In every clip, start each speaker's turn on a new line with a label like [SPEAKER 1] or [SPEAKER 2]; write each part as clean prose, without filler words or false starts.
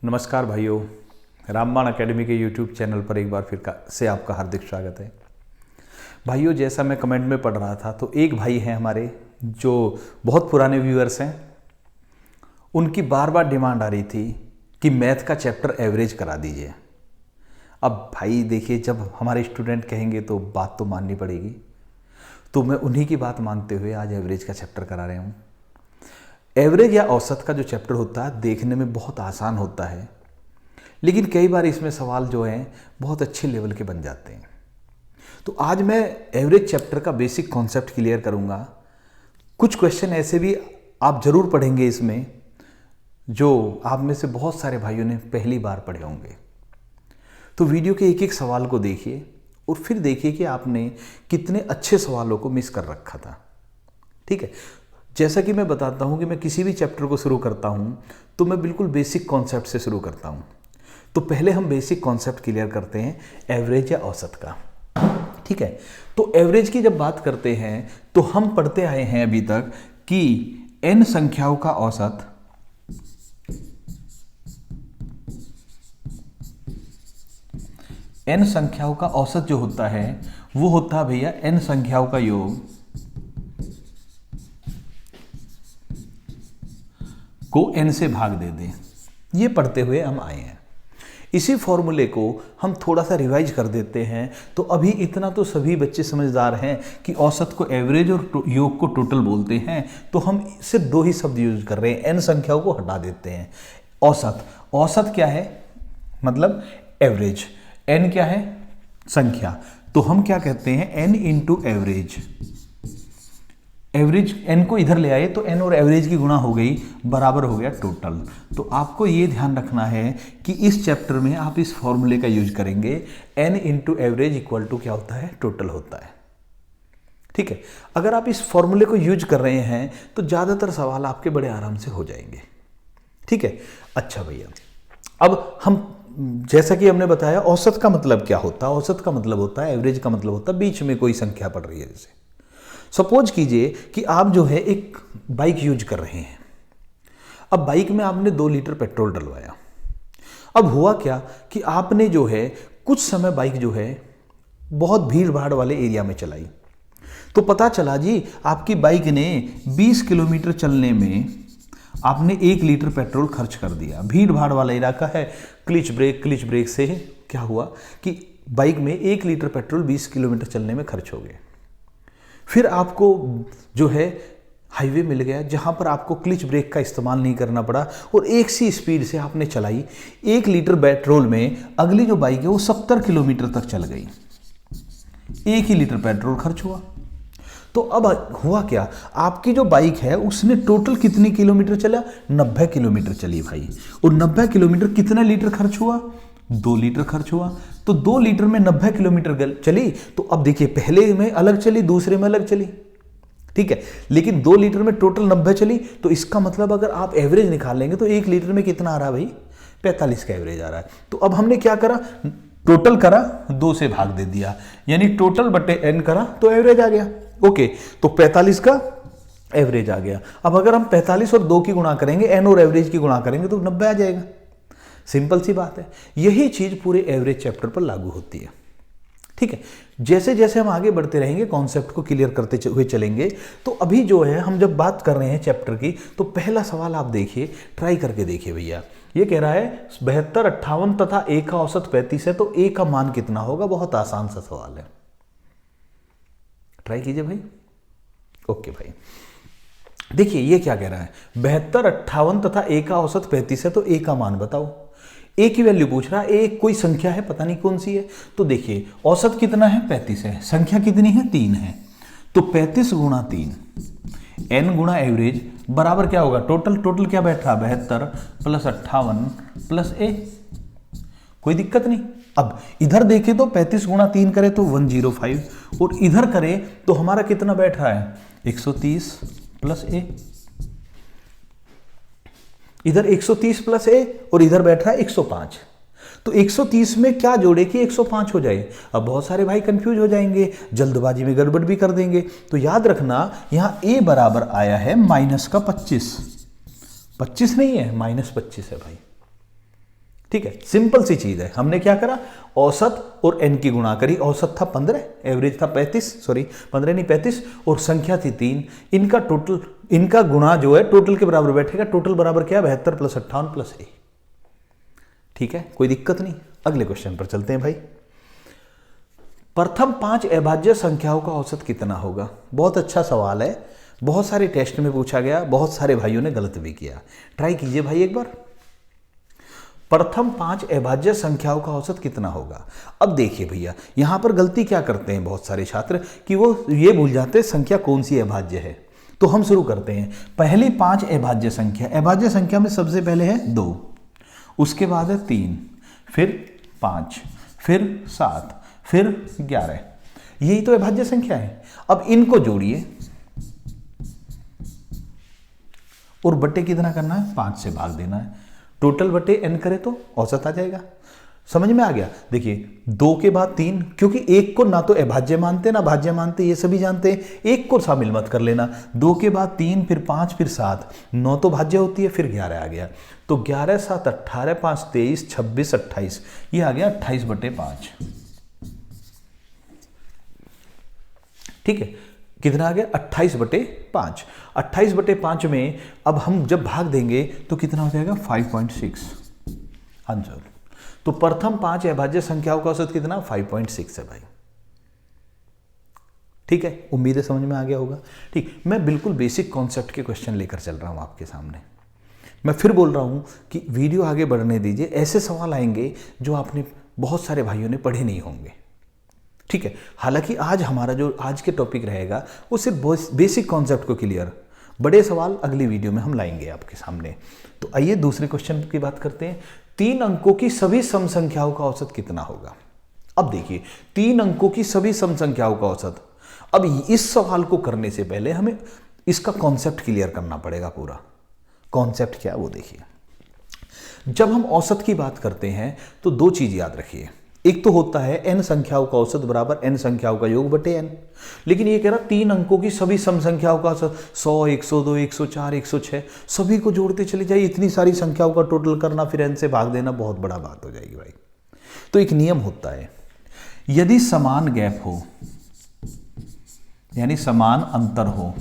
[SPEAKER 1] नमस्कार भाइयों, रामबाण एकेडमी के यूट्यूब चैनल पर एक बार फिर से आपका हार्दिक स्वागत है। भाइयों, जैसा मैं कमेंट में पढ़ रहा था तो एक भाई हैं हमारे जो बहुत पुराने व्यूअर्स हैं, उनकी बार बार डिमांड आ रही थी कि मैथ का चैप्टर एवरेज करा दीजिए। अब भाई देखिए, जब हमारे स्टूडेंट कहेंगे तो बात तो माननी पड़ेगी, तो मैं उन्हीं की बात मानते हुए आज एवरेज का चैप्टर करा रहा हूँ। एवरेज या औसत का जो चैप्टर होता है देखने में बहुत आसान होता है, लेकिन कई बार इसमें सवाल जो हैं बहुत अच्छे लेवल के बन जाते हैं। तो आज मैं एवरेज चैप्टर का बेसिक कॉन्सेप्ट क्लियर करूंगा। कुछ क्वेश्चन ऐसे भी आप जरूर पढ़ेंगे इसमें जो आप में से बहुत सारे भाइयों ने पहली बार पढ़े होंगे। तो वीडियो के एक एक सवाल को देखिए और फिर देखिए कि आपने कितने अच्छे सवालों को मिस कर रखा था। ठीक है, जैसा कि मैं बताता हूं कि मैं किसी भी चैप्टर को शुरू करता हूं तो मैं बिल्कुल बेसिक कॉन्सेप्ट से शुरू करता हूं। तो पहले हम बेसिक कॉन्सेप्ट क्लियर करते हैं एवरेज या औसत का। ठीक है, तो एवरेज की जब बात करते हैं तो हम पढ़ते आए हैं अभी तक कि n संख्याओं का औसत n संख्याओं का औसत जो होता है वो होता है भैया n संख्याओं का योग को n से भाग दे दें। ये पढ़ते हुए हम आए हैं। इसी फॉर्मूले को हम थोड़ा सा रिवाइज कर देते हैं। तो अभी इतना तो सभी बच्चे समझदार हैं कि औसत को एवरेज और योग को टोटल बोलते हैं। तो हम सिर्फ दो ही शब्द यूज कर रहे हैं, n संख्याओं को हटा देते हैं। औसत, औसत क्या है? मतलब एवरेज। n क्या है? संख्या। तो हम क्या कहते हैं? n into average. Average n को इधर ले आए तो n और एवरेज की गुणा हो गई, बराबर हो गया टोटल। तो आपको ये ध्यान रखना है कि इस चैप्टर में आप इस फॉर्मूले का यूज करेंगे। n into average equal to क्या होता है? टोटल होता है। ठीक है, अगर आप इस फॉर्मूले को यूज कर रहे हैं तो ज़्यादातर सवाल आपके बड़े आराम से हो जाएंगे। ठीक है, अच्छा भैया, अब हम जैसा कि हमने बताया औसत का मतलब क्या होता है। औसत का मतलब होता है, एवरेज का मतलब होता है बीच में कोई संख्या पड़ रही है। जैसे सपोज कीजिए कि आप जो है एक बाइक यूज कर रहे हैं। अब बाइक में आपने 2 लीटर पेट्रोल डलवाया। अब हुआ क्या कि आपने जो है कुछ समय बाइक जो है बहुत भीड़ भाड़ वाले एरिया में चलाई। तो पता चला जी आपकी बाइक ने 20 किलोमीटर चलने में आपने 1 लीटर पेट्रोल खर्च कर दिया। भीड़ भाड़ वाला इलाका है, क्लिच ब्रेक से क्या हुआ कि बाइक में 1 लीटर पेट्रोल 20 किलोमीटर चलने में खर्च हो गए। फिर आपको जो है हाईवे मिल गया जहां पर आपको क्लिच ब्रेक का इस्तेमाल नहीं करना पड़ा और एक सी स्पीड से आपने चलाई। 1 लीटर पेट्रोल में अगली जो बाइक है वो 70 किलोमीटर तक चल गई। 1 ही लीटर पेट्रोल खर्च हुआ। तो अब हुआ क्या, आपकी जो बाइक है उसने टोटल कितनी किलोमीटर चला? 90 किलोमीटर चली भाई। और 90 किलोमीटर कितना लीटर खर्च हुआ? 2 लीटर खर्च हुआ। तो 2 लीटर में 90 किलोमीटर चली। तो अब देखिए, पहले में अलग चली, दूसरे में अलग चली। ठीक है, लेकिन 2 लीटर में टोटल 90 चली। तो इसका मतलब अगर आप एवरेज निकालेंगे तो 1 लीटर में कितना आ रहा है भाई? 45 का एवरेज आ रहा है। तो अब हमने क्या करा? टोटल करा, 2 से भाग दे दिया, यानी टोटल बटे n करा तो एवरेज आ गया। ओके, तो 45 का एवरेज आ गया। अब अगर हम 45 और 2 की गुणा करेंगे, n और एवरेज की गुणा करेंगे तो 90 आ जाएगा। सिंपल सी बात है। यही चीज पूरे एवरेज चैप्टर पर लागू होती है। ठीक है, जैसे जैसे हम आगे बढ़ते रहेंगे, कॉन्सेप्ट को क्लियर करते हुए चलेंगे। तो अभी जो है हम जब बात कर रहे हैं चैप्टर की, तो पहला सवाल आप देखिए, ट्राई करके देखिए भैया। ये कह रहा है 72, 58 तथा a का औसत 35 है, तो a का मान कितना होगा? बहुत आसान सा सवाल है, ट्राई कीजिए भाई। ओके भाई, देखिए ये क्या कह रहा है, 72, 58 तथा a का औसत 35 है, तो a का मान बताओ। a की वैल्यू पूछ रहा है। a कोई संख्या है, पता नहीं कौन सी है। तो देखिए औसत कितना है? 35 है। संख्या कितनी है? 3 है। तो 35 गुणा 3 n गुणा एवरेज बराबर क्या होगा? टोटल क्या बैठ रहा? 72 प्लस 58 प्लस a। कोई दिक्कत नहीं। अब इधर देखें तो 35 गुणा 3 करें तो 105 और इधर करें तो हमारा कितना बैठ रहा है? 130 प्लस a। इधर 130 प्लस a और इधर बैठ रहा है 105। तो 130 में क्या जोड़े कि 105 हो जाए। अब बहुत सारे भाई कंफ्यूज हो जाएंगे, जल्दबाजी में गड़बड़ भी कर देंगे। तो याद रखना यहां a बराबर आया है -25। 25 नहीं है, -25 है भाई। ठीक है, सिंपल सी चीज है। हमने क्या करा, औसत और n की गुणा करी। औसत था 15, एवरेज था 35, सॉरी 15 नहीं 35, और संख्या थी 3। इनका टोटल, इनका गुणा जो है टोटल के बराबर बैठेगा। टोटल बराबर क्या है, 72 + 58 + a। ठीक है, कोई दिक्कत नहीं। अगले क्वेश्चन पर चलते हैं भाई। प्रथम 5 अभाज्य संख्याओं का औसत कितना होगा। बहुत अच्छा सवाल है, बहुत सारे टेस्ट में पूछा गया, बहुत सारे भाइयों ने गलत भी किया। ट्राई कीजिए भाई एक बार। प्रथम 5 अभाज्य संख्याओं का औसत कितना होगा। अब देखिए भैया, यहां पर गलती क्या करते हैं बहुत सारे छात्र कि वो ये भूल जाते हैं संख्या कौन सी अभाज्य है। तो हम शुरू करते हैं। पहली 5 अभाज्य संख्या, अभाज्य संख्या में सबसे पहले है 2, उसके बाद है 3, फिर 5, फिर 7, फिर 11। यही तो अभाज्य संख्या है। अब इनको जोड़िए और बटे कितना करना है, 5 से भाग देना है। टोटल बटे n करे तो औसत आ जाएगा। समझ में आ गया। देखिए 2 के बाद 3, क्योंकि एक को ना तो अभाज्य मानते ना भाज्य मानते, ये सभी जानते हैं। एक को शामिल मत कर लेना। 2 के बाद 3, फिर 5, फिर 7, 9 तो भाज्य होती है, फिर 11 आ गया। तो 11 7 18, 5 23, 26 28, ये आ गया 28/5। ठीक है, कितना आ गया, 28/5। 28/5 में अब हम जब भाग देंगे तो कितना हो जाएगा, 5.6 आंसर। तो प्रथम 5 अभाज्य संख्याओं का औसत कितना, 5.6 है भाई। ठीक है, उम्मीद है समझ में आ गया होगा। ठीक, मैं बिल्कुल बेसिक कॉन्सेप्ट के क्वेश्चन लेकर चल रहा हूं आपके सामने। मैं फिर बोल रहा हूं कि वीडियो आगे बढ़ने दीजिए, ऐसे सवाल आएंगे जो आपने, बहुत सारे भाइयों ने पढ़े नहीं होंगे। ठीक है, हालांकि आज हमारा जो आज के टॉपिक रहेगा वो सिर्फ बेसिक कॉन्सेप्ट को क्लियर, बड़े सवाल अगली वीडियो में हम लाएंगे आपके सामने। तो आइए दूसरे क्वेश्चन की बात करते हैं। 3 अंकों की सभी सम संख्याओं का औसत कितना होगा। अब देखिए 3 अंकों की सभी सम संख्याओं का औसत। अब इस सवाल को करने से पहले हमें इसका कॉन्सेप्ट क्लियर करना पड़ेगा। पूरा कॉन्सेप्ट क्या है वो देखिए। जब हम औसत की बात करते हैं तो 2 चीज याद रखिए। एक तो होता है n संख्याओं का औसत बराबर n संख्याओं का योग बटे n। लेकिन ये कह रहा 3 अंकों की सभी सम संख्याओं का औसत 100, 102, 104, 106, सभी को जोड़ते चले जाइए। इतनी सारी संख्याओं का टोटल करना, फिर n से भाग देना, बहुत बड़ा बात हो जाएगी भाई। तो एक नियम होता है, यदि समान गैप हो यानी समान अंतर हो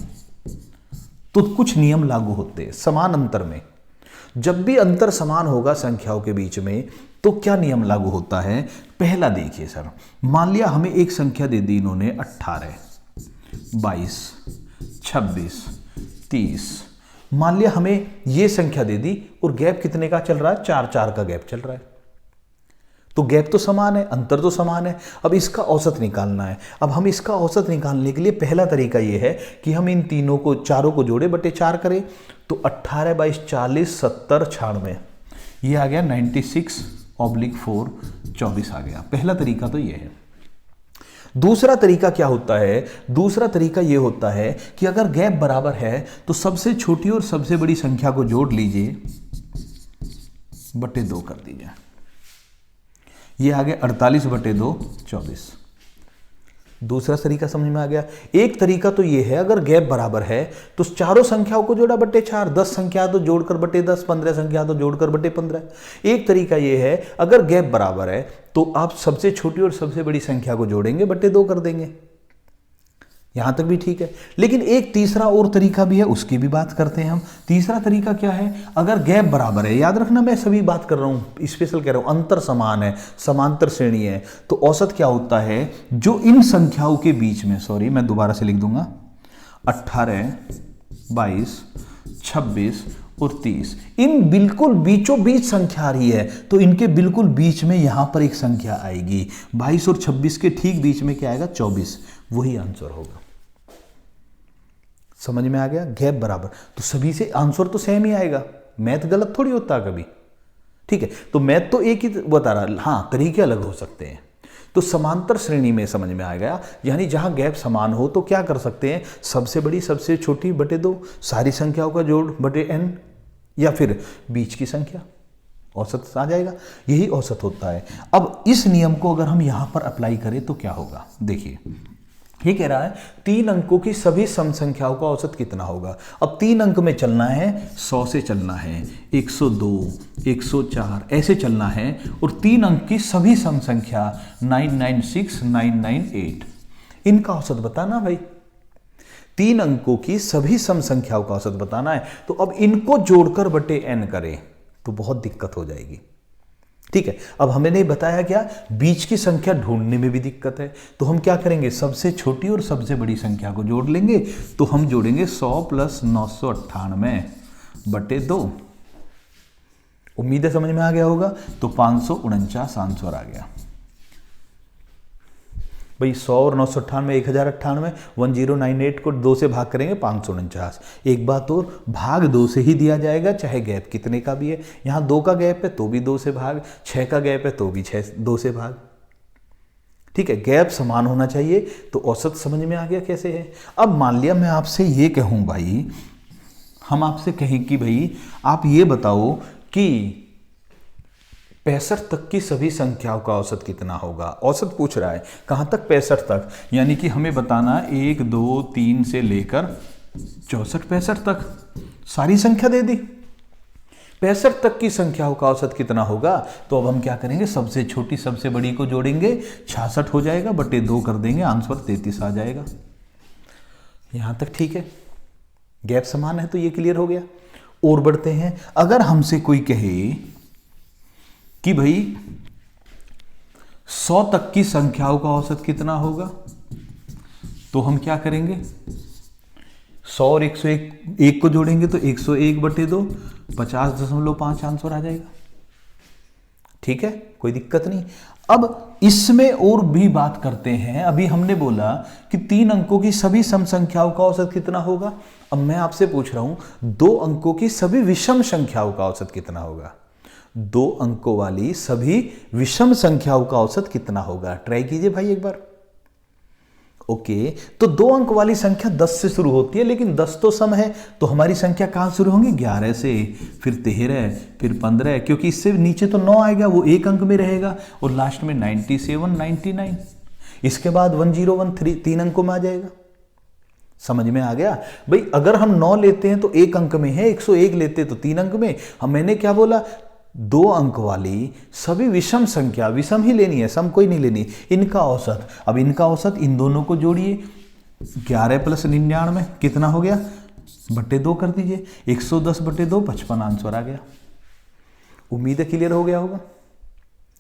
[SPEAKER 1] तो कुछ नियम लागू होते हैं। समान अंतर में जब भी अंतर समान होगा संख्याओं के बीच में तो क्या नियम लागू होता है। पहला देखिए सर, मान लिया हमें एक संख्या दे दी इन्होंने 18, 22, 26, 30। मान लिया हमें ये संख्या दे दी और गैप कितने का चल रहा है, 4 का गैप चल रहा है। तो गैप तो समान है, अंतर तो समान है। अब इसका औसत निकालना है। अब हम इसका औसत निकालने के लिए पहला तरीका यह है कि हम इन तीनों को, चारों को जोड़े बटे 4 करें। तो 18, 22, 40, 70, 96, ये आ गया 96/4, 24 आ गया। पहला तरीका तो ये है। दूसरा तरीका क्या होता है, दूसरा तरीका ये होता है कि अगर गैप बराबर है तो सबसे छोटी और सबसे बड़ी संख्या को जोड़ लीजिए, बटे 2 कर दीजिए। ये आ गया 48/2, 24। दूसरा तरीका समझ में आ गया। एक तरीका तो ये है, अगर गैप बराबर है तो चारों संख्याओं को जोड़ा बटे 4, 10 संख्या तो जोड़कर बटे 10, 15 संख्या तो जोड़कर बटे 15। एक तरीका ये है, अगर गैप बराबर है तो आप सबसे छोटी और सबसे बड़ी संख्या को जोड़ेंगे, बटे 2 कर देंगे। यहां तक भी ठीक है। लेकिन एक तीसरा और तरीका भी है, उसकी भी बात करते हैं हम। तीसरा तरीका क्या है, अगर गैप बराबर है, याद रखना मैं सभी बात कर रहा हूं, स्पेशल कह रहा हूं, अंतर समान है, समांतर श्रेणी है, तो औसत क्या होता है, जो इन संख्याओं के बीच में, सॉरी मैं दोबारा से लिख दूंगा, 18, 22, 26 और 30, इन बिल्कुल बीचों बीच संख्या आ रही है, तो इनके बिल्कुल बीच में यहां पर एक संख्या आएगी। 22 और 26 के ठीक बीच में क्या आएगा, 24, वही आंसर होगा। समझ में आ गया। गैप बराबर तो सभी से आंसर तो सेम ही आएगा, मैथ गलत थोड़ी होता कभी। ठीक है, तो मैथ तो एक ही बता रहा, हाँ तरीके अलग हो सकते हैं। तो समांतर श्रेणी में समझ में आ गया, यानी जहां गैप समान हो तो क्या कर सकते हैं, सबसे बड़ी सबसे छोटी बटे 2, सारी संख्याओं का जोड़ बटे n, या फिर बीच की संख्या, औसत आ जाएगा। यही औसत होता है। अब इस नियम को अगर हम यहां पर अप्लाई करें तो क्या होगा, देखिए ये कह रहा है 3 अंकों की सभी सम संख्याओं का औसत कितना होगा। अब 3 अंक में चलना है, 100 से चलना है, 102, 104 ऐसे चलना है, और 3 अंक की सभी सम संख्या 996, 998, इनका औसत बताना भाई। 3 अंकों की सभी सम संख्याओं का औसत बताना है। तो अब इनको जोड़कर बटे n करें तो बहुत दिक्कत हो जाएगी। ठीक है, अब हमें नहीं बताया क्या, बीच की संख्या ढूंढने में भी दिक्कत है। तो हम क्या करेंगे, सबसे छोटी और सबसे बड़ी संख्या को जोड़ लेंगे। तो हम जोड़ेंगे 100 + 998 बटे 2। उम्मीद है समझ में आ गया होगा। तो 549 आंसर आ गया भाई। 100 और 998 1098, 1098 को 2 से भाग करेंगे 549। एक बात और, भाग 2 से ही दिया जाएगा, चाहे गैप कितने का भी है। यहाँ 2 का गैप है तो भी 2 से भाग, 6 का गैप है तो भी 2 से भाग। ठीक है, गैप समान होना चाहिए। तो औसत समझ में आ गया कैसे है। अब मान लिया मैं आपसे ये कहूँ भाई, हम आपसे कहें कि भाई आप ये बताओ कि 65 तक की सभी संख्याओं का औसत कितना होगा। औसत पूछ रहा है, कहां तक, 65 तक, यानी कि हमें बताना 1, 2, 3 से लेकर 64, 65 तक सारी संख्या दे दी। 65 तक की संख्याओं का औसत कितना होगा। तो अब हम क्या करेंगे, सबसे छोटी सबसे बड़ी को जोड़ेंगे, 66 हो जाएगा, बटे 2 कर देंगे, आंसर 33 आ जाएगा। यहां तक ठीक है, गैप समान है तो ये क्लियर हो गया। और बढ़ते हैं, अगर हमसे कोई कहे कि भाई 100 तक की संख्याओं का औसत कितना होगा, तो हम क्या करेंगे, 100 और 101 को जोड़ेंगे तो 101 बटे 2, 50.5 आंसर आ जाएगा। ठीक है, कोई दिक्कत नहीं। अब इसमें और भी बात करते हैं। अभी हमने बोला कि 3 अंकों की सभी सम संख्याओं का औसत कितना होगा। अब मैं आपसे पूछ रहा हूं 2 अंकों की सभी विषम संख्याओं का औसत कितना होगा। 2 अंकों वाली सभी विषम संख्याओं का औसत कितना होगा, ट्राई कीजिए भाई एक बार। ओके, तो 2 अंक वाली संख्या 10 से शुरू होती है, लेकिन 10 तो सम है, तो हमारी संख्या कहां शुरू होंगी, 11 से, फिर 13, फिर 15, क्योंकि इससे नीचे तो 9 आएगा, वो 1 अंक में रहेगा, और लास्ट में 97, 99, इसके बाद 1013 3 अंकों में आ जाएगा। समझ में आ गया भाई। अगर हम 9 लेते हैं तो 1 अंक में है, 101 लेते हैं तो 3 अंक में। मैंने क्या बोला, 2 अंक वाली सभी विषम संख्या, विषम ही लेनी है, सम कोई नहीं लेनी, इनका औसत। अब इनका औसत इन दोनों को जोड़िए, 11 + 99 कितना हो गया, बटे 2 कर दीजिए, 110 बटे 2 55 आंसर आ गया। उम्मीद है क्लियर हो गया होगा।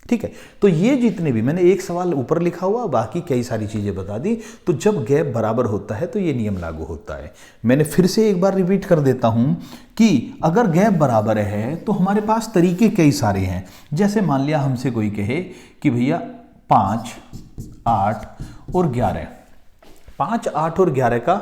[SPEAKER 1] ठीक है, तो ये जितने भी मैंने एक सवाल ऊपर लिखा हुआ, बाकी कई सारी चीजें बता दी। तो जब गैप बराबर होता है तो ये नियम लागू होता है। मैंने फिर से एक बार रिपीट कर देता हूं कि अगर गैप बराबर है तो हमारे पास तरीके कई सारे हैं। जैसे मान लिया हमसे कोई कहे कि भैया 5, 8 और 11, 5, 8 और 11 का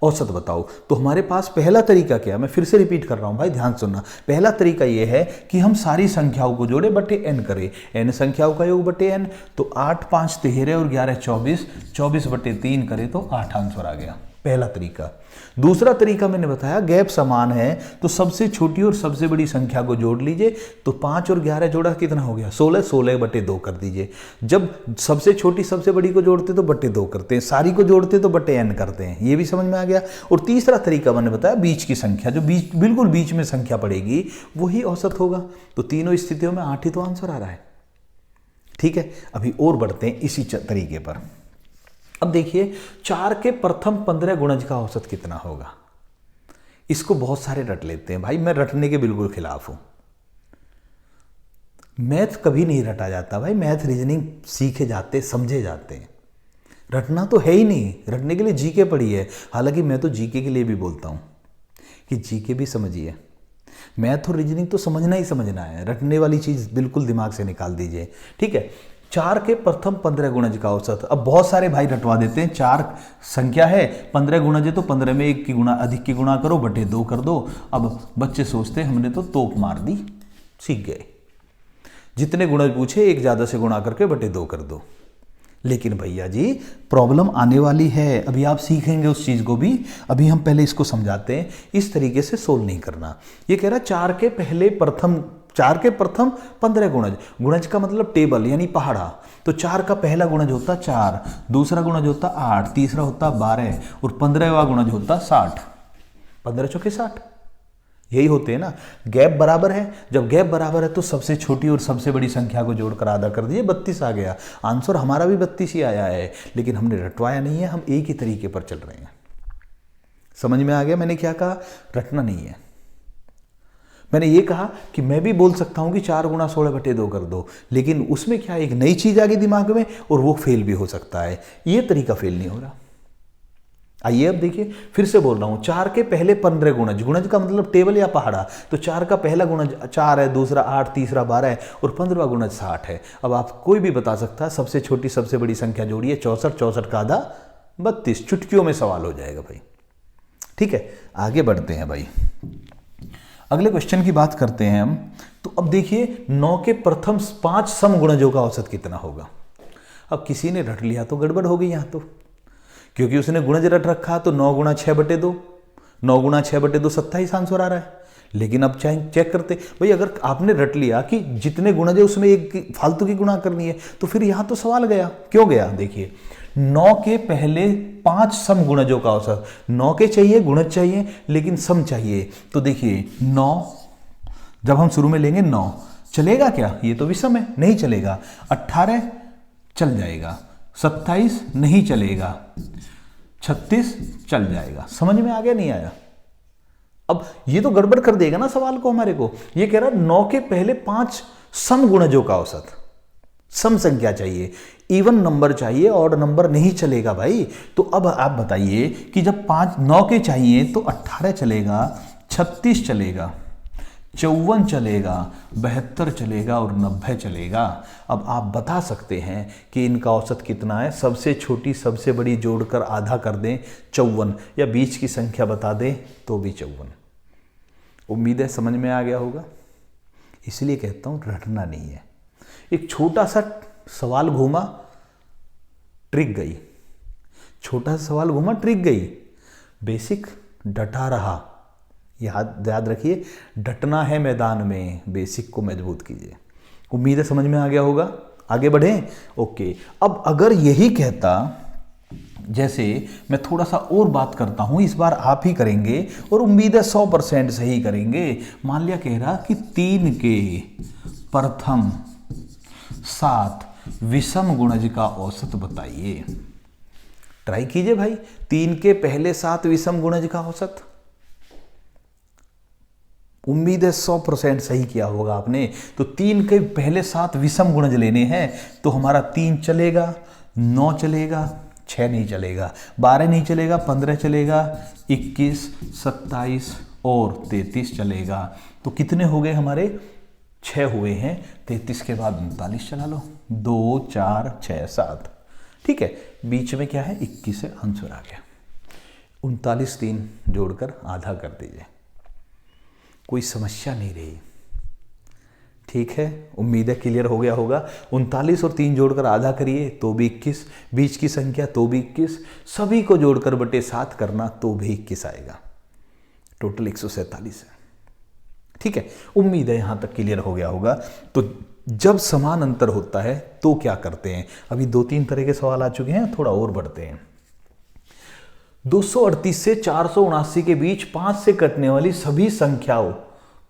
[SPEAKER 1] औसत बताओ। तो हमारे पास पहला तरीका क्या है, मैं फिर से रिपीट कर रहा हूं भाई, ध्यान सुनना। पहला तरीका यह है कि हम सारी संख्याओं को जोड़े बटे n करें, n संख्याओं का योग बटे n। तो 8, 5, 13 और 11, 24, 24 बटे 3 करें तो 8 आंसर आ गया, पहला तरीका। दूसरा तरीका मैंने बताया, गैप समान है तो सबसे छोटी और सबसे बड़ी संख्या को जोड़ लीजिए। तो 5 और 11 जोड़ा कितना हो गया, 16, 16 बटे 2 कर दीजिए। जब सबसे छोटी सबसे बड़ी को जोड़ते तो बटे 2 करते हैं, सारी को जोड़ते तो बटे n करते हैं। ये भी समझ में आ गया। और तीसरा तरीका मैंने बताया, बीच की संख्या, जो बीच बिल्कुल बीच में संख्या पड़ेगी वही औसत होगा। तो तीनों स्थितियों में 8 ही तो आंसर आ रहा है। ठीक है, अभी और बढ़ते हैं इसी तरीके पर। अब देखिए, 4 के प्रथम 15 गुणज का औसत कितना होगा। इसको बहुत सारे रट लेते हैं भाई, मैं रटने के बिल्कुल खिलाफ हूं। मैथ कभी नहीं रटा जाता भाई, मैथ रीजनिंग सीखे जाते, समझे जाते हैं। रटना तो है ही नहीं, रटने के लिए जीके पढ़ी है। हालांकि मैं तो जीके के लिए भी बोलता हूं कि जीके भी समझिए, मैथ और रीजनिंग तो समझना ही समझना है, रटने वाली चीज बिल्कुल दिमाग से निकाल दीजिए। ठीक है, 4 के प्रथम 15 गुणज का औसत। अब बहुत सारे भाई रटवा देते हैं, 4 संख्या है, 15 गुणज है तो 15 में 1 की गुणा अधिक की गुणा करो, बटे 2 कर दो। अब बच्चे सोचते हैं हमने तो तोप मार दी, सीख गए, जितने गुणज पूछे 1 ज्यादा से गुणा करके बटे 2 कर दो। लेकिन भैया जी प्रॉब्लम आने वाली है, अभी आप सीखेंगे उस चीज को भी। अभी हम पहले इसको समझाते हैं, इस तरीके से सोल्व नहीं करना। ये कह रहा है 4 के पहले प्रथम 4 के प्रथम 15 गुणज, गुणज का मतलब टेबल यानी पहाड़ा। तो 4 का पहला गुणज होता 4, दूसरा गुणज होता 8, तीसरा होता 12 और 15वां गुणज होता 60। 15 चौके 60, यही होते हैं ना। गैप बराबर है, जब गैप बराबर है तो सबसे छोटी और सबसे बड़ी संख्या को जोड़कर आधा कर दिए, 32 आ गया। आंसर हमारा भी 32 ही आया है, लेकिन हमने रटवाया नहीं है, हम एक ही तरीके पर चल रहे हैं। समझ में आ गया मैंने क्या कहा? रटना नहीं है। मैंने ये कहा कि मैं भी बोल सकता हूं कि 4 गुणा 16/2 कर दो, लेकिन उसमें क्या एक नई चीज आ गई दिमाग में और वो फेल भी हो सकता है। ये तरीका फेल नहीं हो रहा। आइए अब देखिए, फिर से बोल रहा हूं, 4 के पहले 15 गुणज, गुणज का मतलब टेबल या पहाड़ा। तो 4 का पहला गुणज 4 है, दूसरा 8, तीसरा 12 है और 15वां गुणज 60 है। अब आप कोई भी बता सकता है, सबसे छोटी सबसे बड़ी संख्या जोड़िए, 64, 64 का आधा 32। चुटकियों में सवाल हो जाएगा भाई। ठीक है, आगे बढ़ते हैं भाई, अगले क्वेश्चन की बात करते हैं हम। तो अब देखिए 9 के प्रथम 5 सम गुणजों का औसत कितना होगा। अब किसी ने रट लिया तो गड़बड़ हो गई यहां तो, क्योंकि उसने गुणज रट रखा। तो 9 गुणा 6/2, 9 गुणा 6/2 27 आंसर आ रहा है। लेकिन अब चेक करते भाई, अगर आपने रट लिया कि जितने गुणज है उसमें एक फालतू की गुणा करनी है, तो फिर यहां तो सवाल गया। क्यों गया? देखिए 9 के पहले 5 सम गुणजों का औसत, 9 के चाहिए, गुणज चाहिए, लेकिन सम चाहिए। तो देखिए 9 जब हम शुरू में लेंगे 9 चलेगा क्या? ये तो विषम है, नहीं चलेगा। 18 चल जाएगा, 27 नहीं चलेगा, 36 चल जाएगा। समझ में आ गया नहीं आया? अब ये तो गड़बड़ कर देगा ना सवाल को हमारे को। ये कह रहा 9 के पहले 5 सम गुणजों का औसत, सम संख्या चाहिए, इवन नंबर चाहिए, ऑड नंबर नहीं चलेगा भाई। तो अब आप बताइए कि जब 9 के चाहिए तो 18 चलेगा, 36 चलेगा, 54 चलेगा, 72 चलेगा और 90 चलेगा। अब आप बता सकते हैं कि इनका औसत कितना है। सबसे छोटी सबसे बड़ी जोड़कर आधा कर दें 54, या बीच की संख्या बता दें तो भी 54। उम्मीद है समझ में आ गया होगा। इसलिए कहता हूं रटना नहीं है। एक छोटा सा सवाल घूमा, ट्रिक गई, छोटा सा सवाल घूमा, ट्रिक गई। बेसिक डटा रहा, याद रखिए, डटना है मैदान में, बेसिक को मजबूत कीजिए। उम्मीद है समझ में आ गया होगा। आगे बढ़ें। ओके, अब अगर यही कहता, जैसे मैं थोड़ा सा और बात करता हूं, इस बार आप ही करेंगे और उम्मीद है 100% सही करेंगे। मान लिया कह रहा कि 3 के प्रथम 7 विषम गुणज का औसत बताइए। ट्राई कीजिए भाई, 3 के पहले 7 विषम गुणज का औसत। उम्मीद है 100% सही किया होगा आपने। तो 3 के पहले 7 विषम गुणज लेने हैं, तो हमारा 3 चलेगा, 9 चलेगा, 6 नहीं चलेगा, 12 नहीं चलेगा, 15 चलेगा, 21, 27 और 33 चलेगा। तो कितने हो गए हमारे? 6 हुए हैं। 33 के बाद 39 चला लो, 2, 4, 6, 7। ठीक है, बीच में क्या है? 21 से आंसर आ गया। 39 3 जोड़कर आधा कर दीजिए, कोई समस्या नहीं रही। ठीक है, उम्मीद है क्लियर हो गया होगा। 39 और 3 जोड़कर आधा करिए तो भी 21, बीच की संख्या तो भी 21, सभी को जोड़कर बटे 7 करना तो भी 21 आएगा। टोटल 147 है। ठीक है, उम्मीद है यहां तक क्लियर हो गया होगा। तो जब समान अंतर होता है तो क्या करते हैं? अभी 2-3 तरह के सवाल आ चुके हैं, थोड़ा और बढ़ते हैं। 238 से 479 के बीच 5 से कटने वाली सभी संख्याओं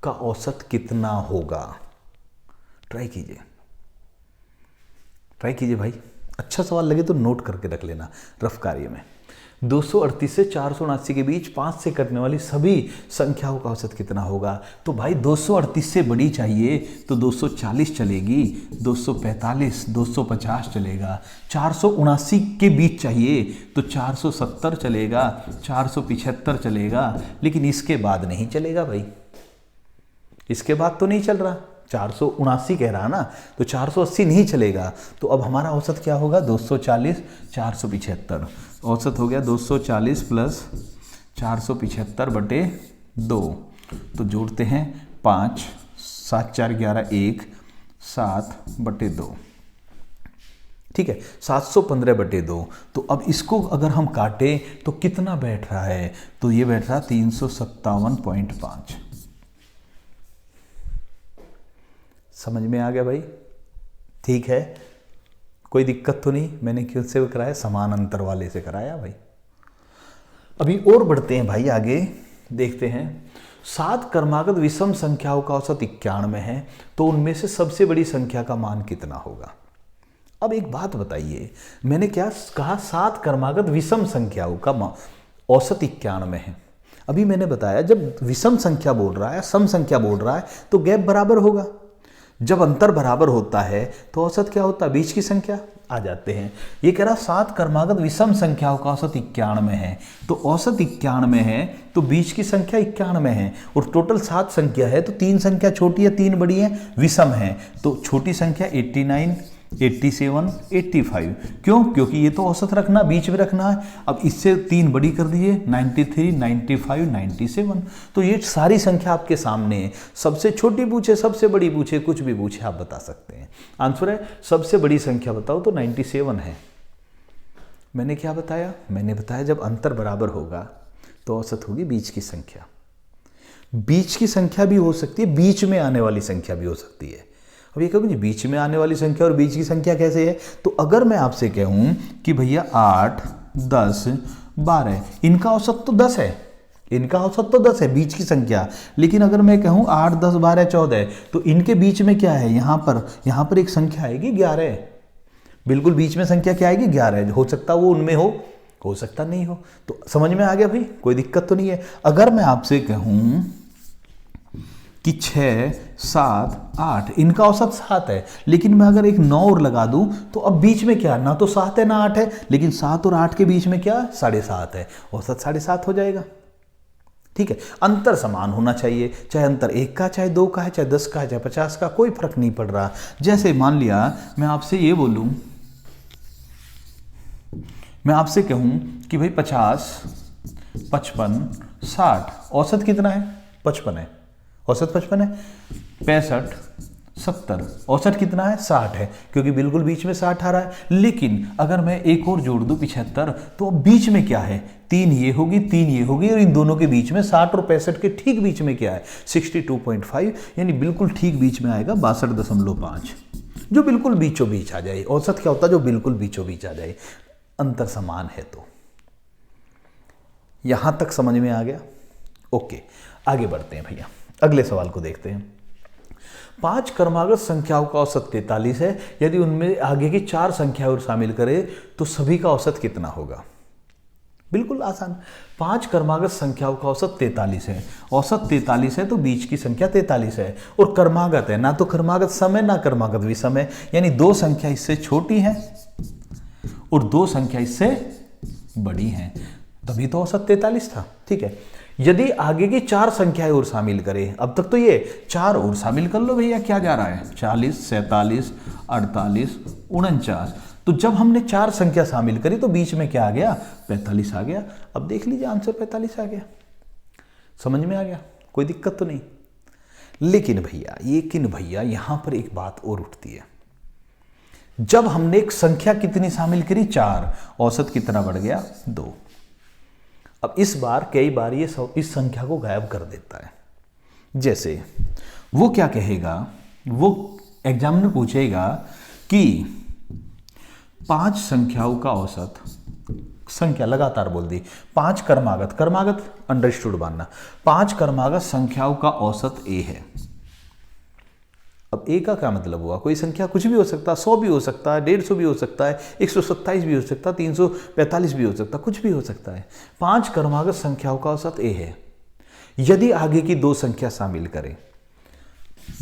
[SPEAKER 1] का औसत कितना होगा? ट्राई कीजिए भाई। अच्छा सवाल लगे तो नोट करके रख लेना रफ कार्य में। 238 से 479 के बीच 5 से कटने वाली सभी संख्याओं का औसत कितना होगा? तो भाई 238 से बड़ी चाहिए तो 240 चलेगी, 245, 250 चलेगा। 479 के बीच चाहिए तो 470 चलेगा, 475 चलेगा, लेकिन इसके बाद नहीं चलेगा भाई। इसके बाद तो नहीं चल रहा, 479 कह रहा ना, तो 480 नहीं चलेगा। तो अब हमारा औसत क्या होगा? 240, 475। औसत हो गया 240 प्लस 475 बटे 2। तो जोड़ते हैं 5, 7 4 11 1, 7 बटे 2। ठीक है, 715 बटे 2। तो अब इसको अगर हम काटें तो कितना बैठ रहा है? तो ये बैठ रहा 357.5। समझ में आ गया भाई? ठीक है, कोई दिक्कत तो नहीं? मैंने किससे कराया? समान अंतर वाले से कराया भाई। अभी और बढ़ते हैं भाई आगे, देखते हैं 7 क्रमागत विषम संख्याओं का औसत 91 है, तो उनमें से सबसे बड़ी संख्या का मान कितना होगा? अब एक बात बताइए, मैंने क्या कहा? 7 क्रमागत विषम संख्याओं का औसत 91 है। अभी मैंने बताया जब विषम संख्या बोल रहा है, सम संख्या बोल रहा है, तो गैप बराबर होगा। जब अंतर बराबर होता है तो औसत क्या होता है? बीच की संख्या। आ जाते हैं, ये कह रहा 7 क्रमागत विषम संख्याओं का औसत 91 है, तो औसत 91 है तो बीच की संख्या 91 है, और टोटल 7 संख्या है तो 3 संख्या छोटी है 3 बड़ी है, विषम है, तो छोटी संख्या 89, 87, 85। क्यों? क्योंकि ये तो औसत रखना, बीच में रखना है। अब इससे 3 बड़ी कर दीजिए, 93, 95, 97। तो ये सारी संख्या आपके सामने है। सबसे छोटी पूछे, सबसे बड़ी पूछे, कुछ भी पूछे आप बता सकते हैं। आंसर है सबसे बड़ी संख्या बताओ तो 97 है। मैंने क्या बताया? मैंने बताया जब अंतर बराबर होगा तो औसत होगी बीच की संख्या। बीच की संख्या भी हो सकती है, बीच में आने वाली संख्या भी हो सकती है। अब ये कहोगे जी बीच में आने वाली संख्या और बीच की संख्या कैसे है? तो अगर मैं आपसे कहूं कि भैया 8, 10, 12, इनका औसत तो 10 है, इनका औसत तो 10 है बीच की संख्या, लेकिन अगर मैं कहूं 8, 10, 12, 14, तो इनके बीच में क्या है? यहां पर एक संख्या आएगी 11। बिल्कुल बीच में संख्या क्या आएगी? 11। हो सकता वो उनमें हो सकता नहीं हो। तो समझ में आ गया भाई? कोई दिक्कत तो नहीं है? अगर मैं आपसे कहूं कि 6, 7, 8, इनका औसत 7 है, लेकिन मैं अगर एक 9 और लगा दूं तो अब बीच में क्या? ना तो 7 है ना 8 है, लेकिन 7 और 8 के बीच में क्या? 7.5 है, औसत 7.5 हो जाएगा। ठीक है, अंतर समान होना चाहिए, चाहे अंतर 1 का, चाहे 2 का है, चाहे 10 का है, चाहे 50 का, कोई फर्क नहीं पड़ रहा। जैसे मान लिया मैं आपसे ये बोलूं, मैं आपसे कहूं कि भाई 50, 55, 60, औसत कितना है? 55 है, औसत 55 है। 65, 70, औसत कितना है? 60 है, क्योंकि बिल्कुल बीच में 60 आ रहा है। लेकिन अगर मैं एक और जोड़ दूं 75, तो अब बीच में क्या है? 3 ये होगी, 3 ये होगी, और इन दोनों के बीच में 60 और 65 के ठीक बीच में क्या है? 62.5, यानी बिल्कुल ठीक बीच में आएगा 62.5, जो बिल्कुल बीचों बीच आ जाए। औसत क्या होता है? जो बिल्कुल बीचों बीच आ जाए, अंतर समान है। तो यहां तक समझ में आ गया? ओके, आगे बढ़ते हैं भैया, अगले सवाल को देखते हैं। 5 क्रमागत संख्याओं का औसत 43 है, यदि उनमें आगे की 4 संख्याएं और शामिल करें तो सभी का औसत कितना होगा? बिल्कुल आसान। 5 क्रमागत संख्याओं का औसत 43 है, औसत 43 है तो बीच की संख्या 43 है, और क्रमागत है, ना तो क्रमागत सम है ना क्रमागत विषम है, यानी 2 संख्या इससे छोटी है और 2 संख्या इससे बड़ी है, तभी तो औसत 43 था। ठीक है, यदि आगे की 4 संख्याएं और शामिल करें, अब तक तो ये 4 और शामिल कर लो भैया, क्या जा रहा है? 40, 47, 48, 49। तो जब हमने 4 संख्या शामिल करी तो बीच में क्या आ गया? 45 आ गया। अब देख लीजिए आंसर 45 आ गया। समझ में आ गया? कोई दिक्कत तो नहीं? लेकिन भैया यहां पर एक बात और उठती है। जब हमने एक संख्या कितनी शामिल करी? 4, औसत कितना बढ़ गया? 2। अब इस बार कई बार ये इस संख्या को गायब कर देता है। जैसे वो क्या कहेगा? वो एग्जामिनर पूछेगा कि 5 संख्याओं का औसत, संख्या लगातार बोल दी, 5 क्रमागत अंडरस्टूड मानना, 5 क्रमागत संख्याओं का औसत ए है। अब ए का क्या मतलब हुआ? कोई संख्या कुछ भी हो सकता है, 100 भी हो सकता है, 150 भी हो सकता है, 127 भी हो सकता है, 345 भी हो सकता है, कुछ भी हो सकता है। 5 क्रमागत संख्याओं का औसत ए है। यदि आगे की 2 संख्या शामिल करें,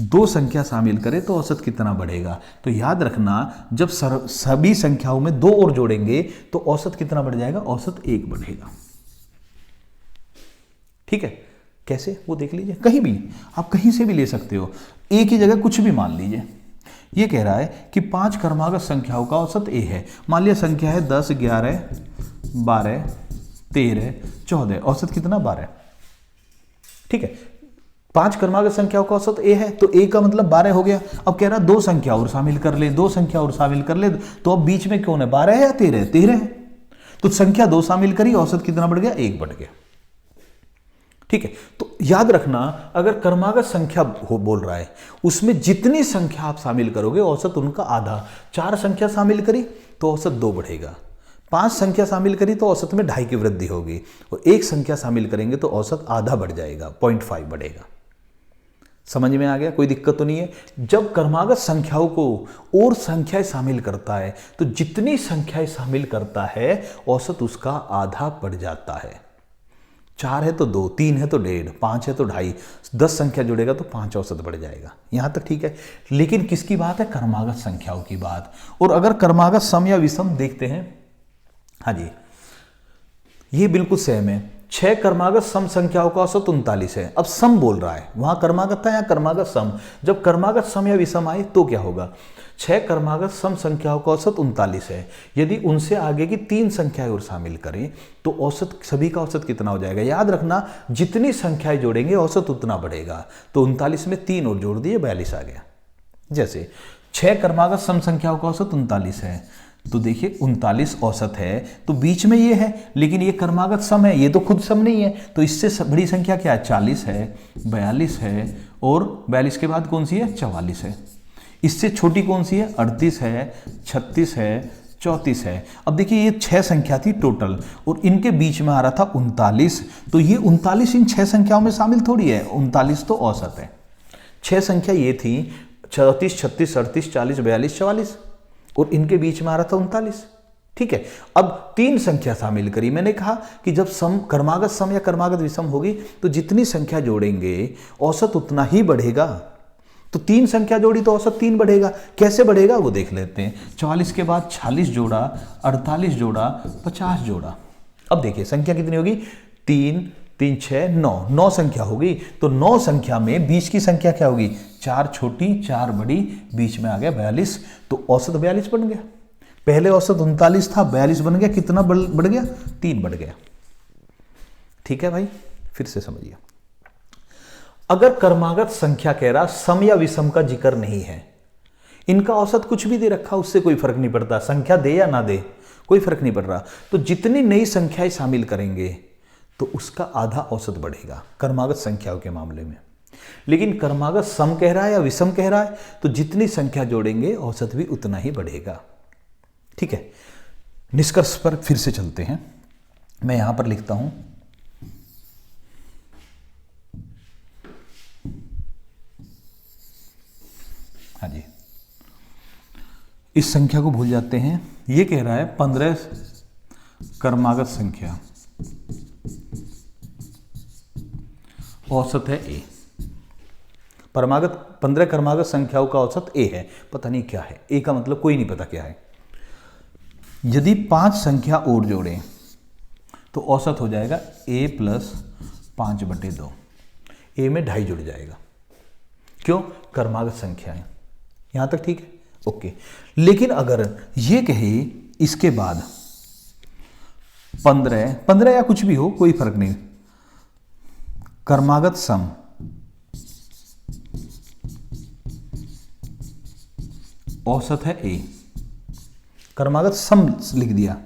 [SPEAKER 1] 2 संख्या शामिल करें तो औसत कितना बढ़ेगा? तो याद रखना, जब सभी संख्याओं में 2 और जोड़ेंगे तो औसत कितना बढ़ जाएगा? औसत 1 बढ़ेगा। ठीक है, कैसे? वो देख लीजिए, कहीं भी आप कहीं से भी ले सकते हो, ए की जगह कुछ भी मान लीजिए। ये कह रहा है कि 5 क्रमागत संख्याओं का औसत ए है। मान लिया संख्या है 10, 11, 12, 13, 14, औसत कितना? 12। ठीक है, 5 क्रमागत संख्याओं का औसत ए है, तो ए का मतलब 12 हो गया। अब कह रहा है 2 संख्या और शामिल कर ले, 2 संख्या और शामिल कर ले, तो अब बीच में कौन है? 12 है या 13 है? 13 है। तो संख्या 2 शामिल करी, औसत कितना बढ़ गया? 1 बढ़ गया। ठीक है, तो याद रखना अगर क्रमागत संख्या बोल रहा है उसमें जितनी संख्या आप शामिल करोगे औसत उनका आधा। 4 संख्या शामिल करी तो औसत 2 बढ़ेगा, 5 संख्या शामिल करी तो औसत में 2.5 की वृद्धि होगी, और 1 संख्या शामिल करेंगे तो औसत आधा बढ़ जाएगा, 0.5 बढ़ेगा। समझ में आ गया? कोई दिक्कत तो नहीं है। जब क्रमागत संख्याओं को और संख्याएं शामिल करता है तो जितनी संख्याएं शामिल करता है औसत उसका आधा बढ़ जाता है। 4 है तो 2, 3 है तो 1.5, 5 है तो 2.5, 10 संख्या जुड़ेगा तो 5 औसत बढ़ जाएगा। यहां तक ठीक है। लेकिन किसकी बात है? क्रमागत संख्याओं की बात। और अगर क्रमागत सम या विषम देखते हैं, हाँ जी, ये बिल्कुल सेम है। 6 क्रमागत सम संख्याओं का औसत 39 है। अब सम बोल रहा है, वहां क्रमागत था, यहाँ क्रमागत सम। जब क्रमागत सम या विषम आए तो क्या होगा? 6 क्रमागत सम संख्याओं का औसत 39 है। यदि उनसे आगे की 3 संख्याएं और शामिल करें तो औसत, सभी का औसत कितना हो जाएगा? याद रखना जितनी संख्याएं जोड़ेंगे औसत उतना बढ़ेगा। तो 39 में 3 और जोड़ दिए, 42 आ गया। जैसे 6 क्रमागत सम संख्याओं का औसत 39 है, तो देखिए 39 औसत है, तो बीच में ये है, लेकिन ये क्रमागत सम है, ये तो खुद सम नहीं है, तो इससे बड़ी संख्या क्या है? 40 है, 42 है, और 42 के बाद कौन सी है? 44 है। इससे छोटी कौन सी है? 38 है, 36 है, 34 है। अब देखिए ये 6 संख्या थी टोटल, और इनके बीच में आ रहा था 39, तो ये 39 इन 6 संख्याओं में शामिल थोड़ी है, 39 तो औसत है। 6 संख्या ये थी 34, 36, 38, 40, 42, 44, और इनके बीच में आ रहा था 39। ठीक है, अब 3 संख्या शामिल करी। मैंने कहा कि जब सम, क्रमागत सम या क्रमागत विषम होगी तो जितनी संख्या जोड़ेंगे औसत उतना ही बढ़ेगा। तो 3 संख्या जोड़ी तो औसत 3 बढ़ेगा। कैसे बढ़ेगा वो देख लेते हैं। 44 के बाद 46 जोड़ा, 48 जोड़ा, 50 जोड़ा। अब देखिए संख्या कितनी होगी? 3, 3, 6, 9, 9 संख्या होगी। तो 9 संख्या में बीच की संख्या क्या होगी? 4 छोटी, 4 बड़ी, बीच में आ गया 42, तो औसत 42 बन गया। पहले औसत 39 था, 42 बन गया। कितना बढ़ गया? 3 बढ़ गया। ठीक है भाई, फिर से समझिए। अगर क्रमागत संख्या कह रहा सम या विषम का जिक्र नहीं है, इनका औसत कुछ भी दे रखा, उससे कोई फर्क नहीं पड़ता, संख्या दे या ना दे कोई फर्क नहीं पड़ रहा, तो जितनी नई संख्याएं शामिल करेंगे तो उसका आधा औसत बढ़ेगा क्रमागत संख्याओं के मामले में। लेकिन क्रमागत सम कह रहा है या विषम कह रहा है, तो जितनी संख्या जोड़ेंगे औसत भी उतना ही बढ़ेगा। ठीक है, निष्कर्ष पर फिर से चलते हैं। मैं यहां पर लिखता हूं, हाँ जी, इस संख्या को भूल जाते हैं। ये कह रहा है 15 क्रमागत संख्या, औसत है ए। 15 क्रमागत संख्याओं का औसत ए है। पता नहीं क्या है ए का मतलब, कोई नहीं पता क्या है। यदि 5 संख्या और जोड़ें तो औसत हो जाएगा a + 5/2। ए में 2.5 जुड़ जाएगा। क्यों? क्रमागत संख्या है। यहां तक ठीक है? ओके। लेकिन अगर ये कहे इसके बाद 15 या कुछ भी हो, कोई फर्क नहीं, क्रमागत सम औसत है ए, क्रमागत सम लिख दिया।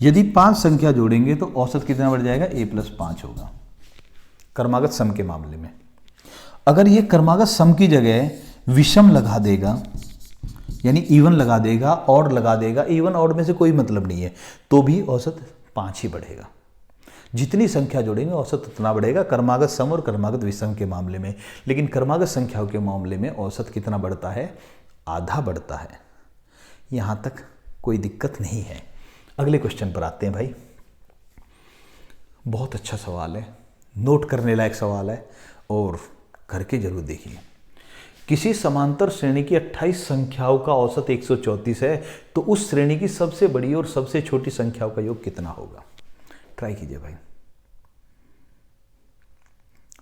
[SPEAKER 1] यदि 5 संख्या जोड़ेंगे तो औसत कितना बढ़ जाएगा? a + 5 होगा क्रमागत सम के मामले में। अगर ये क्रमागत सम की जगह विषम लगा देगा, यानी इवन लगा देगा, ऑड लगा देगा, इवन ऑड में से कोई मतलब नहीं है, तो भी औसत 5 ही बढ़ेगा। जितनी संख्या जोड़ेंगे औसत उतना बढ़ेगा क्रमागत सम और क्रमागत विषम के मामले में। लेकिन क्रमागत संख्याओं के मामले में औसत कितना बढ़ता है? आधा बढ़ता है। यहां तक कोई दिक्कत नहीं है। अगले क्वेश्चन पर आते हैं भाई। बहुत अच्छा सवाल है, नोट करने लायक सवाल है, और करके जरूर देखिए। किसी समांतर श्रेणी की 28 संख्याओं का औसत 134 है, तो उस श्रेणी की सबसे बड़ी और सबसे छोटी संख्याओं का योग कितना होगा? ट्राई कीजिए भाई,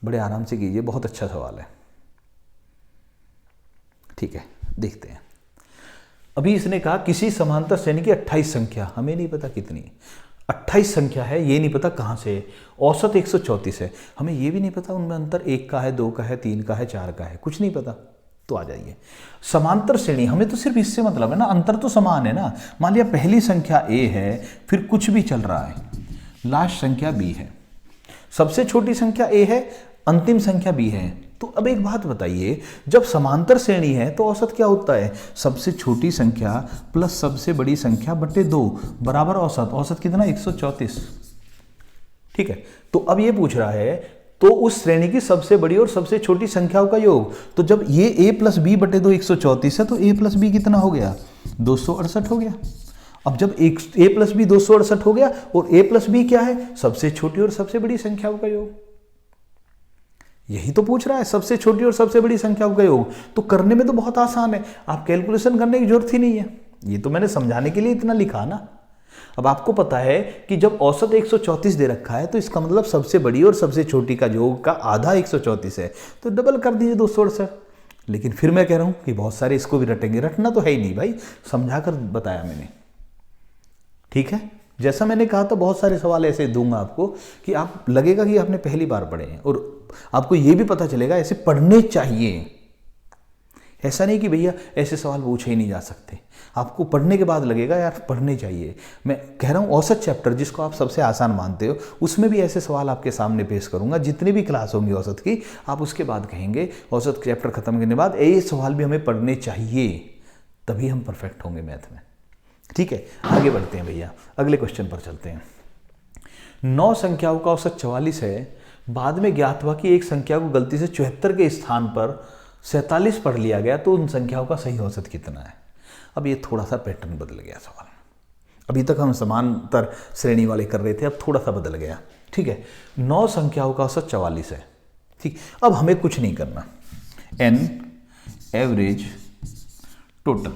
[SPEAKER 1] बड़े आराम से कीजिए, बहुत अच्छा सवाल है। ठीक है, देखते हैं। अभी इसने कहा किसी समांतर श्रेणी की 28 संख्या, हमें नहीं पता कितनी 28 संख्या है, ये नहीं पता कहां से है। औसत 134 है, हमें ये भी नहीं पता उनमें अंतर 1 का है, 2 का है, 3 का है, 4 का है, कुछ नहीं पता। तो आ जाइए, समांतर श्रेणी, हमें तो सिर्फ इससे मतलब है ना, अंतर तो समान है ना। मान लिया पहली संख्या a है, फिर कुछ भी चल रहा है, लास्ट संख्या b है, सबसे छोटी संख्या a है, अंतिम संख्या b है। तो अब एक बात बताइए, जब समांतर श्रेणी है तो औसत क्या होता है? सबसे छोटी संख्या प्लस सबसे बड़ी संख्या बटे 2 बराबर औसत। औसत कितना? 134। ठीक है, तो अब ये पूछ रहा है तो उस श्रेणी की सबसे बड़ी और सबसे छोटी संख्याओं का योग। तो जब ये a प्लस बी बटे 2 134 है तो a प्लस बी कितना हो गया? 268 हो गया। अब जब a प्लस बी 268 हो गया और a प्लस बी क्या है? सबसे छोटी और सबसे बड़ी संख्याओं का योग। यही तो पूछ रहा है, सबसे छोटी और सबसे बड़ी संख्याओं का योग। तो करने में तो बहुत आसान है, आप कैलकुलेशन करने की जरूरत ही नहीं है। ये तो मैंने समझाने के लिए इतना लिखा ना। अब आपको पता है कि जब औसत 134 दे रखा है तो इसका मतलब सबसे बड़ी और सबसे छोटी का योग का आधा 134 है, तो डबल कर दीजिए 268। लेकिन फिर मैं कह रहा हूं कि बहुत सारे इसको भी रटेंगे, रटना तो है ही नहीं भाई, समझाकर बताया मैंने। ठीक है, जैसा मैंने कहा था बहुत सारे सवाल ऐसे दूंगा आपको कि आप लगेगा कि आपने पहली बार पढ़े हैं, और आपको यह भी पता चलेगा ऐसे पढ़ने चाहिए। ऐसा नहीं कि भैया ऐसे सवाल पूछे ही नहीं जा सकते, आपको पढ़ने के बाद लगेगा यार पढ़ने चाहिए। मैं कह रहा हूँ औसत चैप्टर जिसको आप सबसे आसान मानते हो उसमें भी ऐसे सवाल आपके सामने पेश करूंगा। जितनी भी क्लास होंगी औसत की, आप उसके बाद कहेंगे औसत चैप्टर खत्म करने के बाद ये सवाल भी हमें पढ़ने चाहिए, तभी हम परफेक्ट होंगे मैथ में। ठीक है, आगे बढ़ते हैं भैया, अगले क्वेश्चन पर चलते हैं। 9 संख्याओं का औसत 44 है। बाद में ज्ञात हुआ कि एक संख्या को गलती से 74 के स्थान पर 47 पढ़ लिया गया, तो उन संख्याओं का सही औसत कितना है? अब ये थोड़ा सा पैटर्न बदल गया सवाल। अभी तक हम समांतर श्रेणी वाले कर रहे थे, अब थोड़ा सा बदल गया। ठीक है, 9 संख्याओं का औसत 44 है। ठीक, अब हमें कुछ नहीं करना, n एवरेज टोटल,